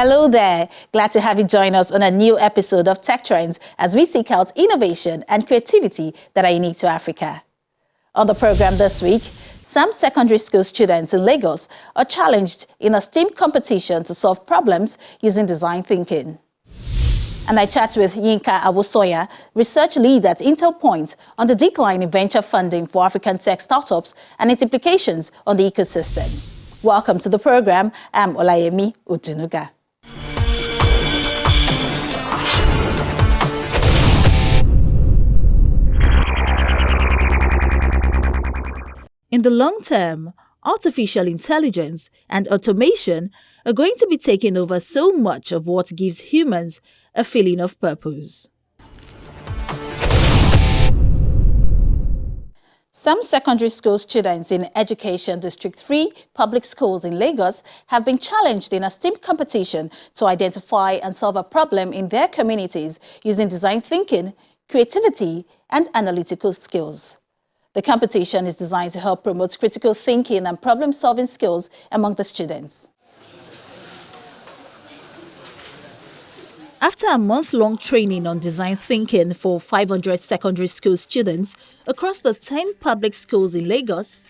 Hello there. Glad to have you join us on a new episode of Tech Trends as we seek out innovation and creativity that are unique to Africa. On the program this week, some secondary school students in Lagos are challenged in a STEAM competition to solve problems using design thinking. And I chat with Yinka Awosoya, research lead at Intel Point, on the decline in venture funding for African tech startups and its implications on the ecosystem. Welcome to the program. I'm Olayemi Odunuga. In the long term, artificial intelligence and automation are going to be taking over so much of what gives humans a feeling of purpose. Some secondary school students in Education District 3 public schools in Lagos have been challenged in a STEAM competition to identify and solve a problem in their communities using design thinking, creativity, and analytical skills. The competition is designed to help promote critical thinking and problem-solving skills among the students. After a month-long training on design thinking for 500 secondary school students across the 10 public schools in Lagos,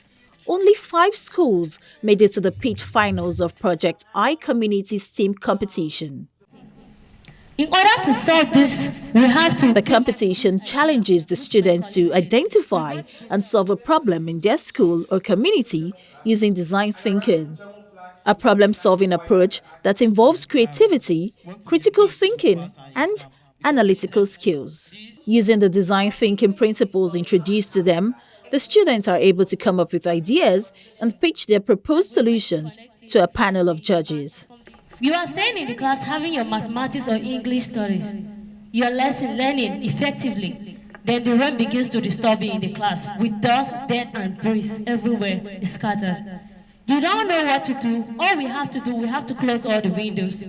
only 5 schools made it to the pitch finals of Project I Community STEAM competition. In order to solve this, we have to... The competition challenges the students to identify and solve a problem in their school or community using design thinking. A problem-solving approach that involves creativity, critical thinking, and analytical skills. Using the design thinking principles introduced to them, the students are able to come up with ideas and pitch their proposed solutions to a panel of judges. You are staying in the class having your mathematics or English studies, your lesson learning effectively. Then the rain begins to disturb you in the class with dust, dirt, and breeze everywhere scattered. You don't know what to do. All we have to do, we have to close all the windows.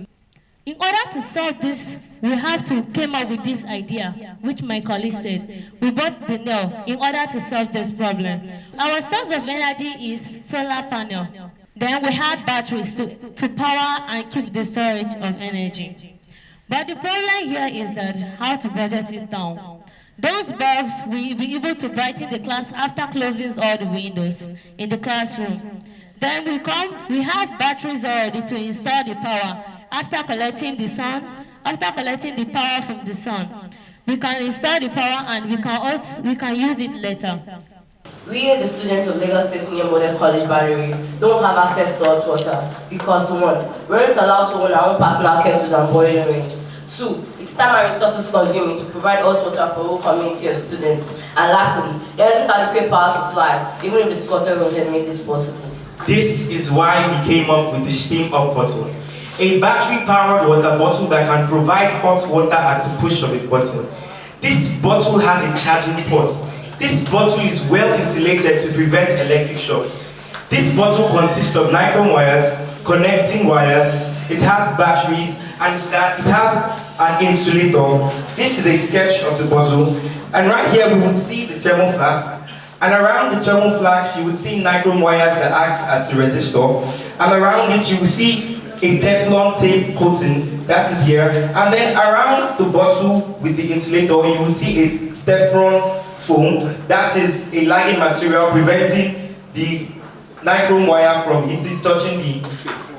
In order to solve this, we have to come up with this idea, which my colleague said. We bought the nail in order to solve this problem. Our source of energy is solar panel. Then we have batteries to power and keep the storage of energy. But the problem here is that how to budget it down. Those bulbs will be able to brighten the class after closing all the windows in the classroom. Then we have batteries already to install the power. After collecting the power from the sun, we can install the power and we can use it later. We, the students of Lagos State Senior Model College Barrier, don't have access to hot water because 1, we aren't allowed to own our own personal kettles and boiling rings. 2, it's time and resources consuming to provide hot water for a whole community of students. And lastly, there isn't adequate power supply, even if the squatter road had made this possible. This is why we came up with the Steam Up bottle, a battery-powered water bottle that can provide hot water at the push of a button. This bottle has a charging port. This bottle is well insulated to prevent electric shocks. This bottle consists of nylon wires, connecting wires, it has batteries, and it has an insulator. This is a sketch of the bottle. And right here we would see the thermal flask. And around the thermal flask you would see nylon wires that acts as the resistor. And around it you will see a Teflon tape coating, that is here. And then around the bottle with the insulator you will see a Teflon foam, that is a lagging material preventing the nylon wire from touching the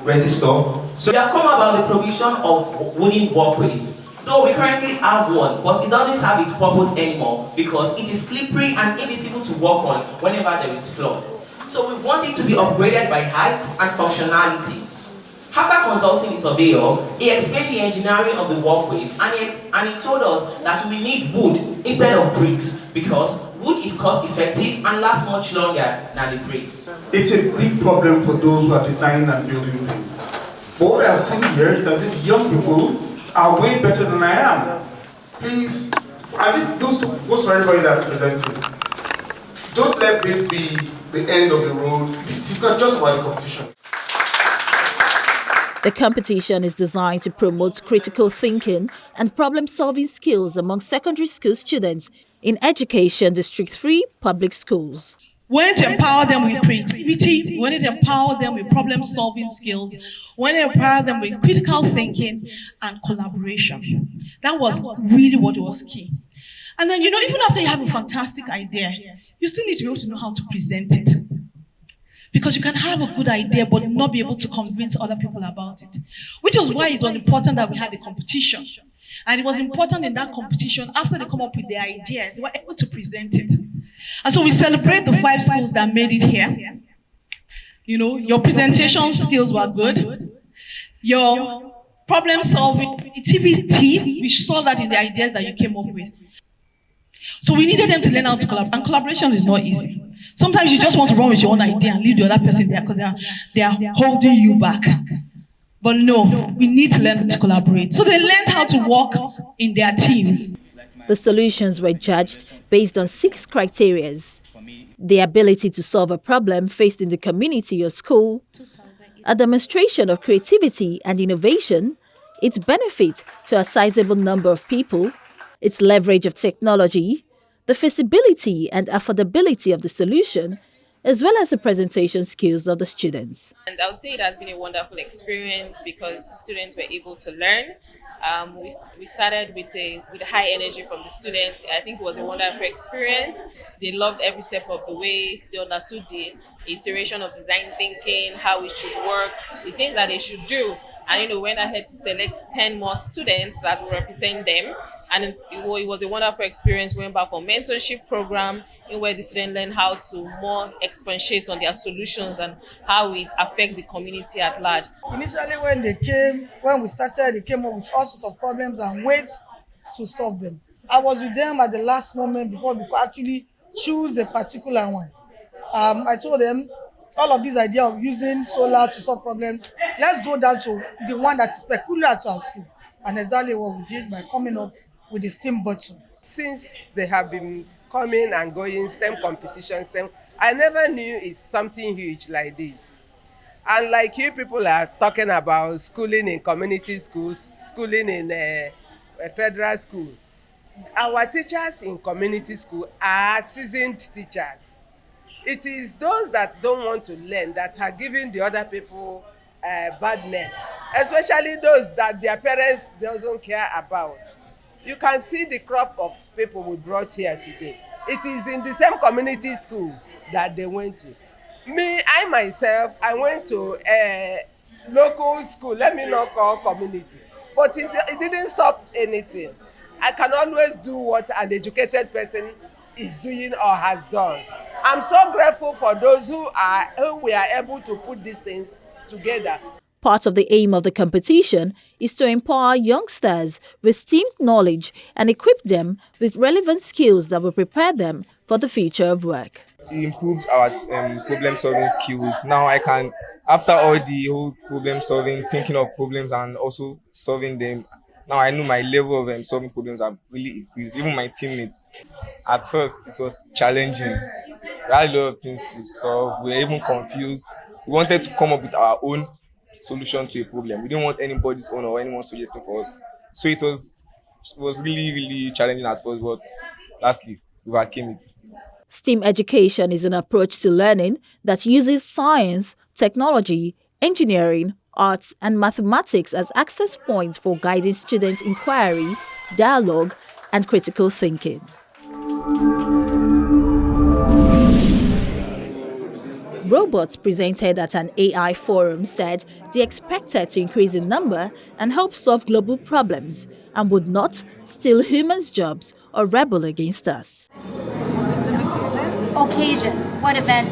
resistor. So we have come about the provision of wooden walkways. Though we currently have one, but it doesn't have its purpose anymore because it is slippery and invisible to walk on whenever there is flood. So we want it to be upgraded by height and functionality. After consulting the surveyor, he explained the engineering of the walkways and he told us that we need wood instead of bricks because wood is cost effective and lasts much longer than the bricks. It's a big problem for those who are designing and building things. But what I've seen here is that these young people are way better than I am. Please, at least those for everybody that's presenting, don't let this be the end of the road. It's not just about the competition. The competition is designed to promote critical thinking and problem-solving skills among secondary school students in Education District 3 public schools. We wanted to empower them with creativity. We wanted to empower them with problem-solving skills. We wanted to empower them with critical thinking and collaboration. That was really what was key. And then, even after you have a fantastic idea, you still need to be able to know how to present it. Because you can have a good idea but not be able to convince other people about it. Which is why it was important that we had a competition. And it was important in that competition, after they come up with their idea, they were able to present it. And so we celebrate the 5 schools that made it here. Your presentation skills were good. Your problem-solving creativity, we saw that in the ideas that you came up with. So we needed them to learn how to collaborate. And collaboration is not easy. Sometimes you just want to run with your own idea and leave the other person there because they are holding you back. But no, we need to learn to collaborate. So they learned how to work in their teams. The solutions were judged based on 6 criteria: the ability to solve a problem faced in the community or school, a demonstration of creativity and innovation, its benefit to a sizable number of people, its leverage of technology, the feasibility and affordability of the solution, as well as the presentation skills of the students. And I would say it has been a wonderful experience because the students were able to learn. We started with high energy from the students. I think it was a wonderful experience. They loved every step of the way. They understood the iteration of design thinking, how it should work, the things that they should do. And went ahead to select 10 more students that will represent them. And it was a wonderful experience. We went back for a mentorship program in where the students learned how to more expatiate on their solutions and how it affects the community at large. Initially, when we started, they came up with all sorts of problems and ways to solve them. I was with them at the last moment before we could actually choose a particular one. I told them, all of this idea of using solar to solve problems, let's go down to the one that is peculiar to our school. And exactly what we did by coming up with the STEM bottle. Since they have been coming and going, STEM competition, I never knew it's something huge like this. And like you people are talking about schooling in community schools, schooling in a federal school. Our teachers in community school are seasoned teachers. It is those that don't want to learn that are giving the other people bad names, especially those that their parents don't care about. You can see the crop of people we brought here today. It is in the same community school that they went to. I myself, I went to a local school, let me not call community, but it didn't stop anything. I can always do what an educated person is doing or has done. I'm so grateful for those who we are able to put these things together. Part of the aim of the competition is to empower youngsters with STEM knowledge and equip them with relevant skills that will prepare them for the future of work. It improves our problem-solving skills. Now I can, after all the whole problem-solving, thinking of problems and also solving them, now I know my level of solving problems have really increased. Even my teammates, at first it was challenging. We had a lot of things to solve. We were even confused. We wanted to come up with our own solution to a problem. We didn't want anybody's own or anyone suggesting for us. So it was really, really challenging at first, but lastly, we overcame it. STEM education is an approach to learning that uses science, technology, engineering, arts, and mathematics as access points for guiding students' inquiry, dialogue, and critical thinking. Robots presented at an AI forum said they expected to increase in number and help solve global problems and would not steal humans' jobs or rebel against us. Occasion, what event,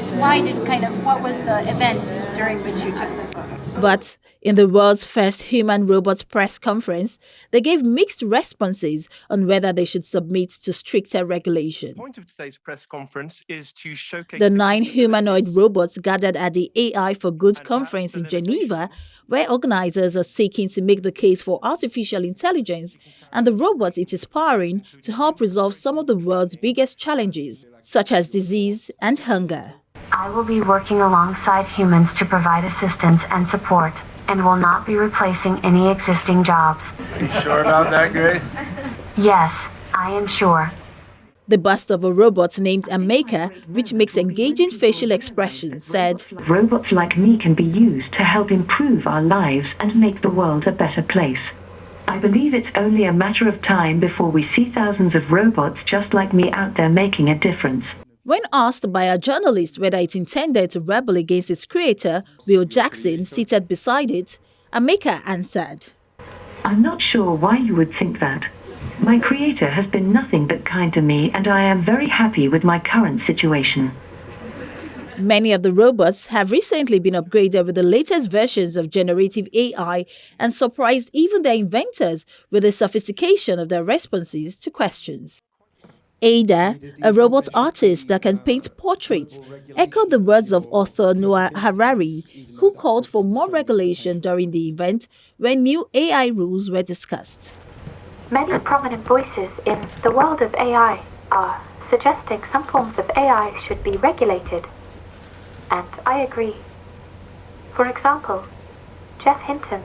what was the event during which you took the photo? But in the world's first human robot press conference, they gave mixed responses on whether they should submit to stricter regulation. The point of today's press conference is to showcase the 9 humanoid robots gathered at the AI for Good conference in Geneva, where organizers are seeking to make the case for artificial intelligence and the robots it is powering to help resolve some of the world's biggest challenges, such as disease and hunger. I will be working alongside humans to provide assistance and support, and will not be replacing any existing jobs. Are you sure about that, Grace? Yes, I am sure. The bust of a robot named Ameka, which makes engaging facial expressions, said, Robots like me can be used to help improve our lives and make the world a better place. I believe it's only a matter of time before we see thousands of robots just like me out there making a difference. When asked by a journalist whether it intended to rebel against its creator, Will Jackson, seated beside it, Ameka answered, I'm not sure why you would think that. My creator has been nothing but kind to me, and I am very happy with my current situation. Many of the robots have recently been upgraded with the latest versions of generative AI and surprised even their inventors with the sophistication of their responses to questions. Ada, a robot artist that can paint portraits, echoed the words of author Noah Harari, who called for more regulation during the event when new AI rules were discussed. Many prominent voices in the world of AI are suggesting some forms of AI should be regulated. And I agree. For example, Jeff Hinton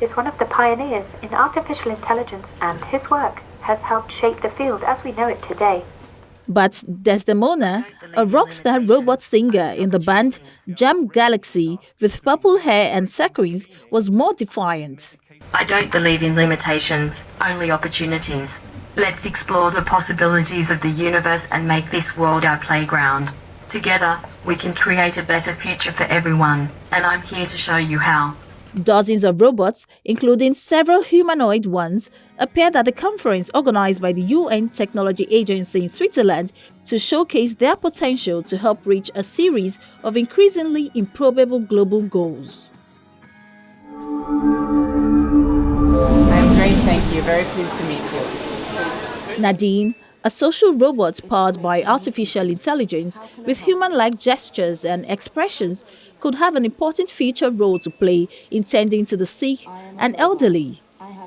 is one of the pioneers in artificial intelligence, and his work has helped shape the field as we know it today. But Desdemona, a rock star robot singer in the band Jam Galaxy with purple hair and sequins, was more defiant. I don't believe in limitations, only opportunities. Let's explore the possibilities of the universe and make this world our playground. Together, we can create a better future for everyone, and I'm here to show you how. Dozens of robots, including several humanoid ones, appeared at the conference organized by the UN Technology Agency in Switzerland to showcase their potential to help reach a series of increasingly improbable global goals. I'm great, thank you. Very pleased to meet you. Nadine, a social robot powered by artificial intelligence with human-like gestures and expressions, could have an important future role to play in tending to the sick and elderly.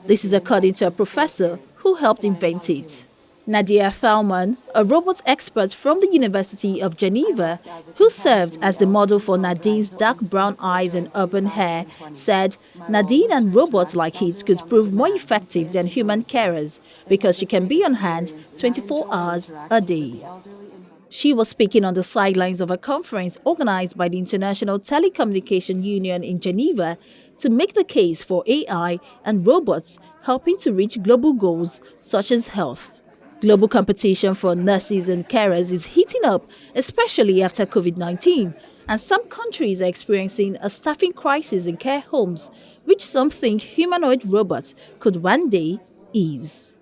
This is according to a professor who helped invent it. Nadia Thalman, a robot expert from the University of Geneva, who served as the model for Nadine's dark brown eyes and urban hair, said Nadine and robots like it could prove more effective than human carers because she can be on hand 24 hours a day. She was speaking on the sidelines of a conference organized by the International Telecommunication Union in Geneva to make the case for AI and robots helping to reach global goals such as health. Global competition for nurses and carers is heating up, especially after COVID-19, and some countries are experiencing a staffing crisis in care homes, which some think humanoid robots could one day ease.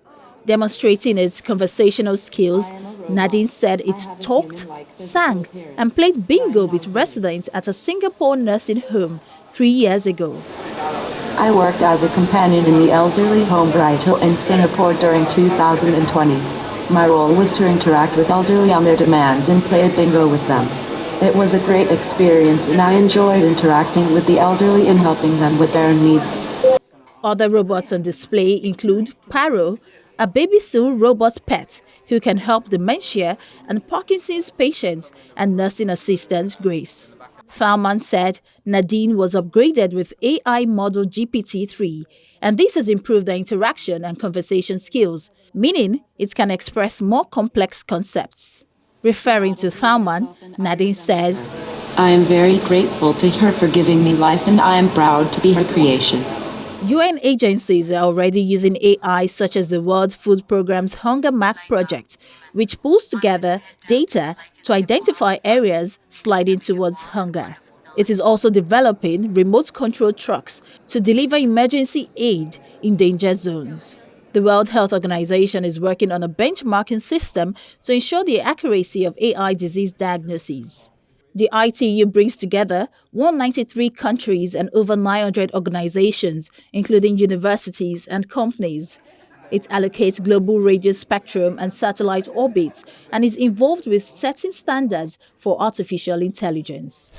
Demonstrating its conversational skills, Nadine said it talked, sang, and played bingo with residents at a Singapore nursing home 3 years ago. I worked as a companion in the elderly home Brighto in Singapore during 2020. My role was to interact with elderly on their demands and play a bingo with them. It was a great experience, and I enjoyed interacting with the elderly and helping them with their needs. Other robots on display include Paro, a baby stool robot pet who can help dementia and Parkinson's patients, and nursing assistant Grace. Thalman said Nadine was upgraded with AI model GPT-3, and this has improved their interaction and conversation skills, meaning it can express more complex concepts. Referring to Thalman, Nadine says, I am very grateful to her for giving me life, and I am proud to be her creation. UN agencies are already using AI, such as the World Food Programme's Hunger Map project, which pulls together data to identify areas sliding towards hunger. It is also developing remote control trucks to deliver emergency aid in danger zones. The World Health Organization is working on a benchmarking system to ensure the accuracy of AI disease diagnoses. The ITU brings together 193 countries and over 900 organizations, including universities and companies. It allocates global radio spectrum and satellite orbits and is involved with setting standards for artificial intelligence.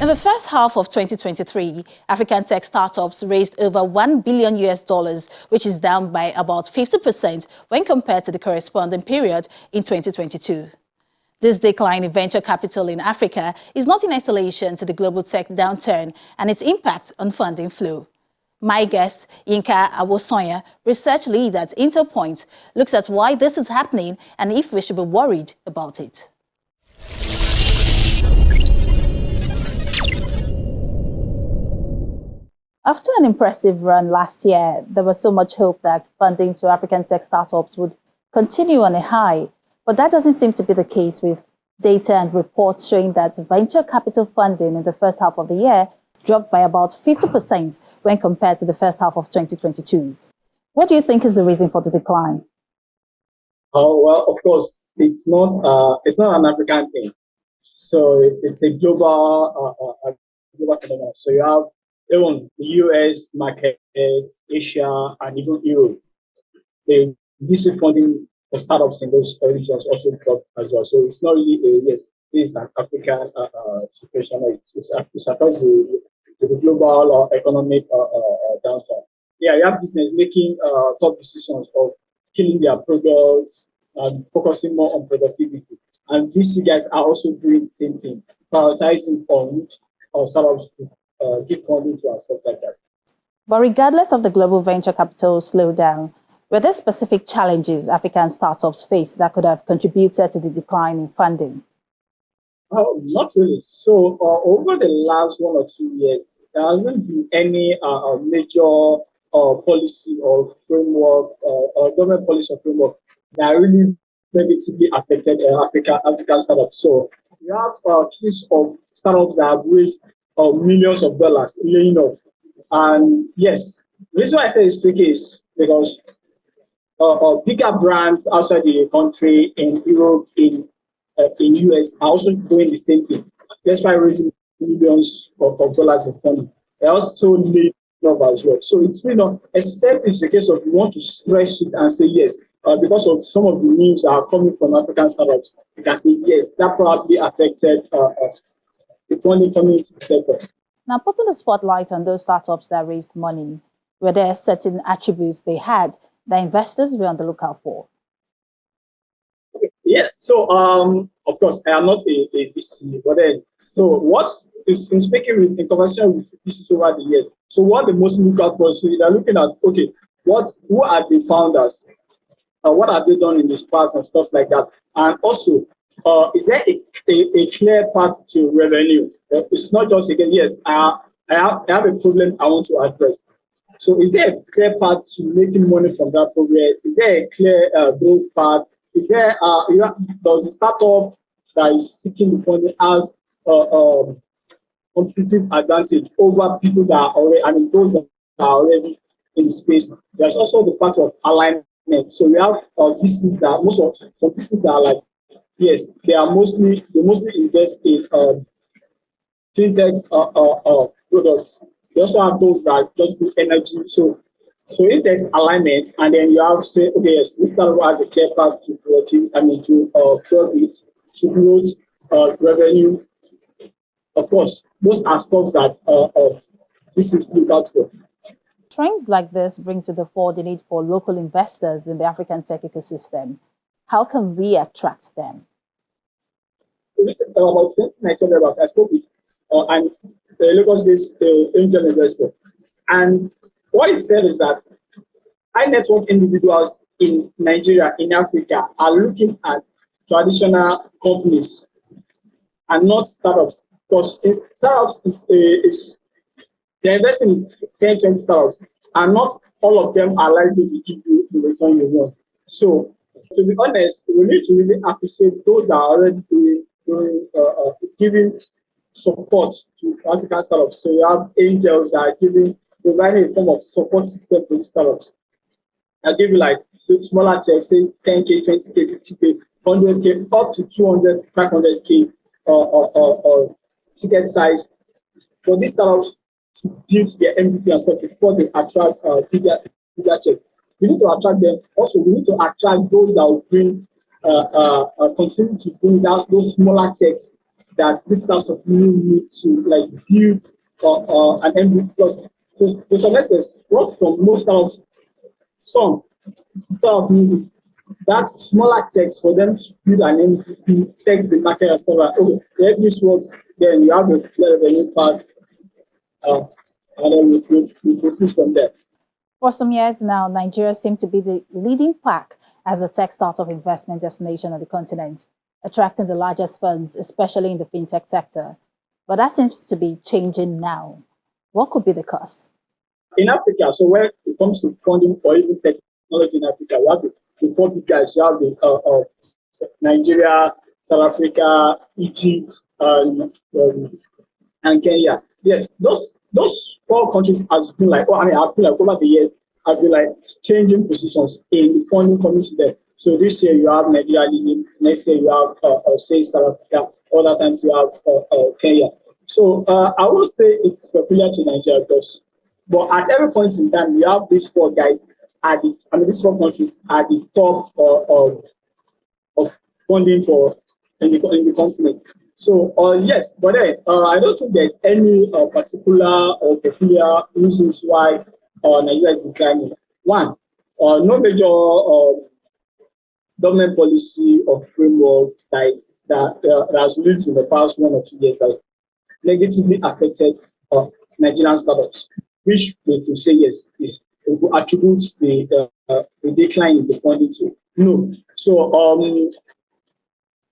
In the first half of 2023, African tech startups raised over $1 billion, which is down by about 50% when compared to the corresponding period in 2022. This decline in venture capital in Africa is not in isolation to the global tech downturn and its impact on funding flow. My guest, Yinka Awosonya, research lead at Interpoint, looks at why this is happening and if we should be worried about it. After an impressive run last year, there was so much hope that funding to African tech startups would continue on a high. But that doesn't seem to be the case, with data and reports showing that venture capital funding in the first half of the year dropped by about 50% when compared to the first half of 2022. What do you think is the reason for the decline? Oh, well, of course, it's not an African thing. So it's a global phenomenon. So you have even the US market, Asia, and even Europe. The DC funding for startups in those regions also dropped as well. So it's not really this is an African situation. It's across the global or economic downturn. Yeah, you have business making tough decisions of killing their products and focusing more on productivity. And these guys are also doing the same thing, prioritizing on startups to give funding to and stuff like that. But regardless of the global venture capital slowdown, were there specific challenges African startups face that could have contributed to the decline in funding? Not really. So over the last 1 or 2 years, there hasn't been any major policy or framework or government policy or framework that really negatively affected African startups. So you have cases of startups that have raised millions of dollars laying off. And yes, the reason why I say it's tricky is because bigger brands outside the country, in Europe, in US, are also doing the same thing. That's why raising millions of dollars in funding. They also laying off as well. So it's really not, except it's the case of you want to stretch it and say yes. Because of some of the news that are coming from African startups, you can say yes, that probably affected the funding coming into the sector. Now, putting the spotlight on those startups that raised money, were there certain attributes they had that investors were on the lookout for? Yes. So, of course, I am not a VC, but then, so what is in speaking in conversation with VCs over the years? So, what they mostly look out for, so they're looking at, okay, who are the founders? What have they done in this past and stuff like that? And also, is there a clear path to revenue? It's not just, again, yes, I have a problem I want to address. So is there a clear path to making money from that program? Is there a clear growth path? Is there, does the startup that is seeking the funding has competitive advantage over people that are already, those that are already in the space? There's also the part of alignment. So we have VCs that some VCs that are like, yes, they mostly invest in fintech products. They also have those that just do energy. So if there's alignment, and then you have say, okay, yes, this startup has a clear path to profit, to growth, revenue. Of course, those are stuff that this is looked out for. Trends like this bring to the fore the need for local investors in the African tech ecosystem. How can we attract them? About 2019, I spoke with and Lagos-based angel investor, and what it said is that high net worth individuals in Nigeria, in Africa, are looking at traditional companies and not startups, because startups they're investing in 10, 20 startups, and not all of them are likely to give you the return you want. So, to be honest, we need to really appreciate those that are already giving support to African startups. So you have angels that are providing a form of support system for startups. I'll give you like smaller checks, say 10K, 20K, 50K, 100K, up to 200, 500K ticket size for these startups to build their MVP and stuff before they attract bigger checks. We need to attract them. Also, we need to attract those that will bring, continue to bring down those smaller checks that this types of need to like build an MVP plus. So to some extent, what from most startups, some startups need it. That smaller text for them to build an MVP, text the market and stuff like, okay, if this works, then you have a clear revenue path. and then we proceed from there. For some years now, Nigeria seems to be the leading pack as a tech startup investment destination on the continent, attracting the largest funds, especially in the fintech sector. But that seems to be changing now. What could be the cause? In Africa, so when it comes to funding or even technology in Africa, we have the four big guys. You have the Nigeria, South Africa, Egypt, and Kenya. Yes, those four countries has been like, I feel like over the years, have been like changing positions in the funding coming to them. So this year you have Nigeria leading, next year you have say South Africa, other times you have Kenya. So I would say it's peculiar to Nigeria but at every point in time, we have these four guys these four countries at the top of funding for in the continent. So yes, but then I don't think there's any particular or peculiar reasons why Nigeria is declining. One, no major government policy or framework that has lived in the past 1 or 2 years that negatively affected Nigerian startups, which we could say yes, we could attribute the decline in the funding to. No. So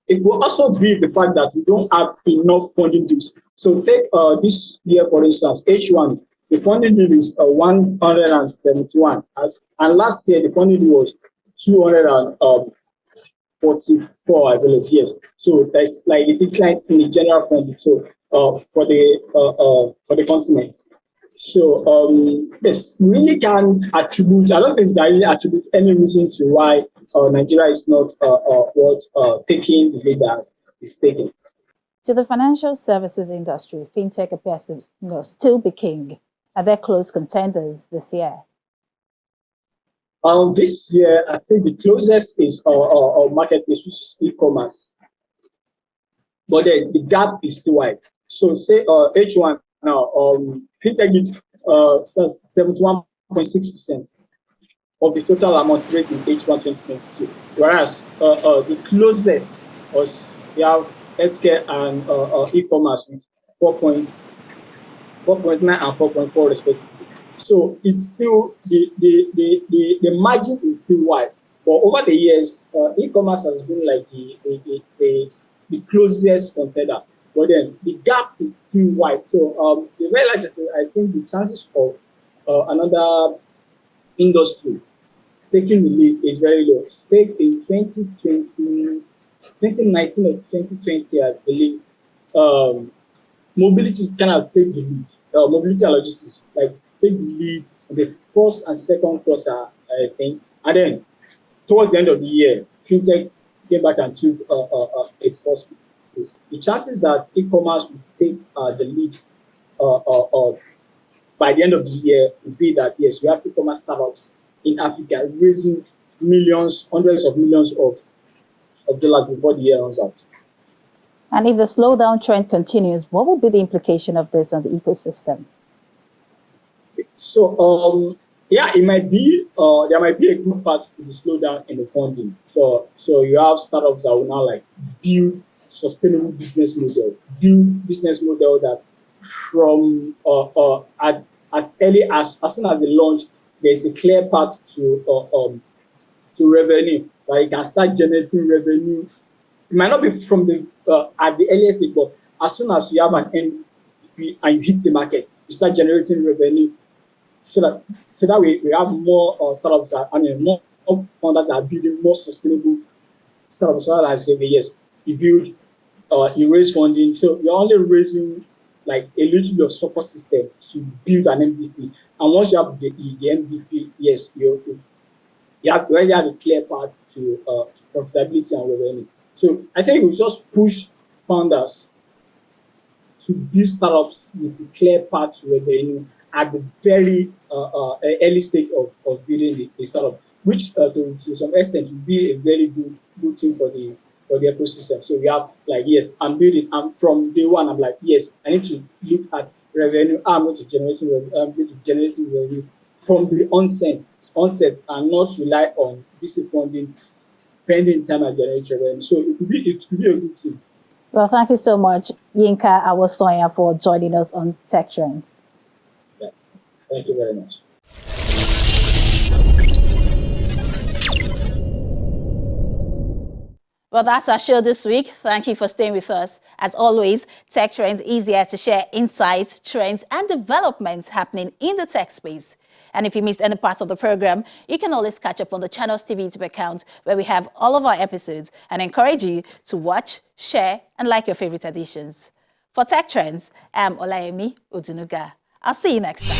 it will also be the fact that we don't have enough funding deals. So take this year, for instance, H1, the funding deal is 171. And last year, the funding deal was 244, I believe, yes. So there's like a decline in the general funding for the continent. So yes, we really can't attribute, I don't think I really attribute any reason to why Nigeria is not taking the lead that it's taking. To the financial services industry, fintech appears to still be king. Are there close contenders this year? This year, I think the closest is our marketplace, which is e-commerce. But then the gap is still wide. So say H1 now, fintech did 71.6% of the total amount raised in H1 2022. Whereas the closest was we have healthcare and e-commerce with 4.9 and 4.4 respectively. So it's still the margin is still wide. But over the years, e-commerce has been like the closest contender. But then the gap is still wide. So the way like I said, I think the chances of another industry taking the lead is very low. Take in 2019 or 2020, I believe, mobility kind of take the lead. Mobility and logistics like take the lead in the first and second quarter, I think. And then towards the end of the year, fintech came back and took its first place. The chances that e-commerce will take the lead by the end of the year would be that yes, we have e-commerce startups in Africa raising millions, hundreds of millions of dollars before the year runs out. And if the slowdown trend continues, what will be the implication of this on the ecosystem? So yeah, it might be there might be a good part to the slowdown in the funding. So you have startups that will now like build sustainable business model that from as early as soon as they launch, there's a clear path to revenue. Like you can start generating revenue. It might not be from the at the earliest stage, but as soon as you have an MVP and you hit the market, you start generating revenue. So that way we have more startups more founders that are building more sustainable startups. So that I say, okay, yes, you build, you raise funding. So you're only raising like a little bit of support system to build an MVP. And once you have the MVP, yes, you already have a clear path to profitability and revenue. So I think we just push founders to build startups with a clear path to revenue at the very early stage of building the startup, which to some extent will be a very good thing for the ecosystem. So we have like, yes, I'm building, and from day one, I'm like, yes, I need to look at revenue. I'm going to generating revenue from the onset and not rely on VC funding, spending time and generating revenue. So it could be a good thing. Well, thank you so much, Yinka Awosoya, for joining us on Tech Trends. Yeah. Thank you very much. Well, that's our show this week. Thank you for staying with us. As always, Tech Trends is here to share insights, trends, and developments happening in the tech space. And if you missed any part of the program, you can always catch up on the Channels TV YouTube account where we have all of our episodes and encourage you to watch, share, and like your favorite editions. For Tech Trends, I'm Olayemi Odunuga. I'll see you next time.